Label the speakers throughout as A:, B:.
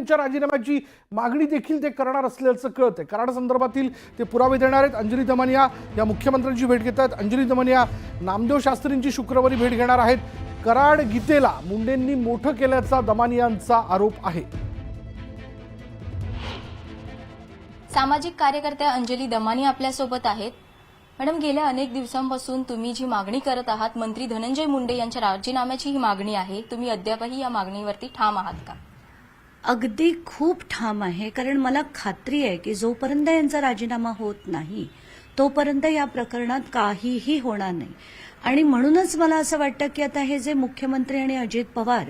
A: मुंडेंच्या राजीनाम्याची मागणी देखील ते करणार असल्याचं कळतंय। कराड संदर्भातील ते पुरावे देणार आहेत। अंजली दमनिया या मुख्यमंत्र्यांची भेट घेत आहेत। अंजली दमनिया नामदेव शास्त्रींची शुक्रवारी भेट घेणार आहेत। कराड गीतेला मुंडेंनी मोठं केल्याचा दमनियांचा आरोप आहे।
B: सामाजिक कार्यकर्त्या अंजली दमानिया आपल्यासोबत आहेत। मॅडम, गेल्या अनेक दिवसांपासून तुम्ही जी मागणी करत आहात, मंत्री धनंजय मुंडे यांच्या राजीनाम्याची ही मागणी आहे, तुम्ही अद्यापही या मागणीवरती ठाम आहात का?
C: अगदी खूप ठाम आहे, कारण मला खात्री आहे की जोपर्यंत यांचा राजीनामा होत नाही तोपर्यंत या प्रकरणात काहीही होणार नाही। आणि म्हणूनच मला असं वाटतं की आता हे जे मुख्यमंत्री आणि अजित पवार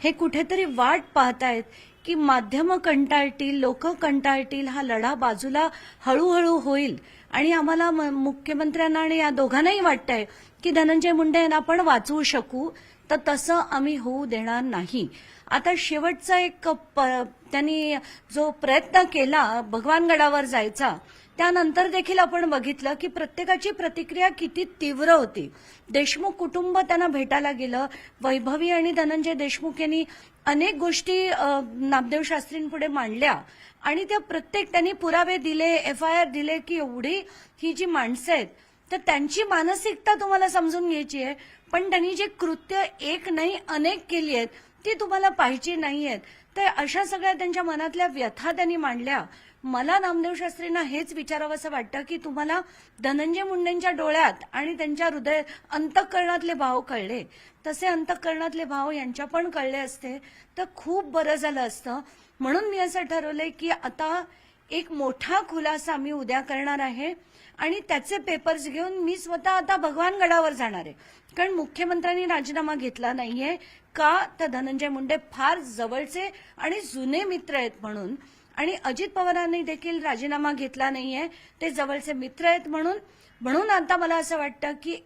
C: हे कुठेतरी वाट पाहतायत की माध्यमं कंटाळतील, लोक कंटाळतील, हा लढा बाजूला हळूहळू होईल आणि आम्हाला मुख्यमंत्र्यांना आणि या दोघांनाही वाटतंय की धनंजय मुंडे यांना आपण वाचवू शकू, तर तसं आम्ही होऊ देणार नाही। आता शेवटचा एक त्यांनी जो प्रयत्न केला भगवानगडावर जायचा, त्यानंतर देखील आपण बघितलं की प्रत्येकाची प्रतिक्रिया किती तीव्र होती। देशमुख कुटुंब त्यांना भेटायला गेलं, वैभवी आणि धनंजय देशमुख यांनी अनेक गोष्टी नामदेव शास्त्रींपुढे मांडल्या आणि त्या प्रत्येक त्यांनी पुरावे दिले, FIR दिले की एवढी ही जी माणसं आहेत तर त्यांची मानसिकता तुम्हाला समजून घ्यायची आहे, पण त्यांनी जे कृत्य एक नाही अनेक केली आहेत ती तुम्हाला पाहिजे नाहीयेत। तर अशा सगळ्या त्यांच्या मनातल्या व्यथा त्यांनी मांडल्या। मला नामदेव शास्त्रींना हेच विचारावंसं वाटतं की तुम्हाला धनंजय मुंडेंच्या डोळ्यात आणि त्यांच्या हृदय अंतःकरणातले भाव कळले, तसे अंतःकरणातले भाव यांच्या पण कळले असते तर खूप बरं झालं असतं। म्हणून मी असं ठरवलंय की आता एक मोठा खुलासा मी उद्या करणार आहे आणि त्याचे पेपर्स घेऊन मी स्वतः आता भगवानगडावर जाणार आहे, कारण मुख्यमंत्र्यांनी राजीनामा घेतला नाहीये का, तर धनंजय मुंडे फार जवळचे आणि जुने मित्र आहेत म्हणून, आणि अजित पवारांनी देखील राजीनामा घेतला नाहीये, ते जवळचे मित्र आहेत म्हणून आता मला असं वाटतं की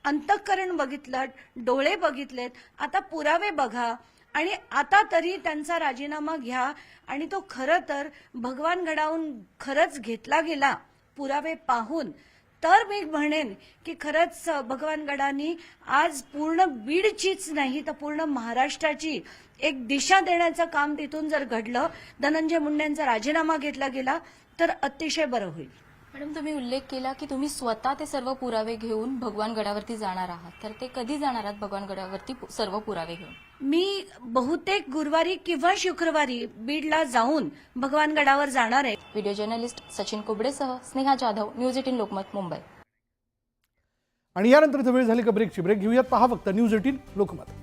C: अंतःकरण बघितलं, डोळे बघितलेत, आता पुरावे बघा आणि आता तरी त्यांचा राजीनामा घ्या आणि तो खरं तर भगवानगडाहून खरंच घेतला गेला पुरावे पाहून, तर मी म्हणेन की खरंच भगवानगडांनी आज पूर्ण बीडचीच नाही तर पूर्ण महाराष्ट्राची एक दिशा देण्याचं काम तिथून जर घडलं, धनंजय मुंडेंचा राजीनामा घेतला गेला तर अतिशय बरं होईल।
B: मॅडम, तुम्ही उल्लेख केला की तुम्ही स्वतः ते सर्व पुरावे घेऊन भगवानगडावरती जाणार आहात, तर ते कधी जाणार आहात भगवानगडावरती सर्व पुरावे घेऊन?
C: मी बहुतेक गुरुवारी किंवा शुक्रवारी बीडला जाऊन भगवानगडावर जाणार आहे।
B: व्हिडिओ जर्नलिस्ट सचिन कुबडेसह स्नेहा जाधव, न्यूज 18 लोकमत, मुंबई।
A: आणि यानंतर वेळ झाली का ब्रेकची। ब्रेक घेऊयात, पहा फक्त न्यूज 18 लोकमत।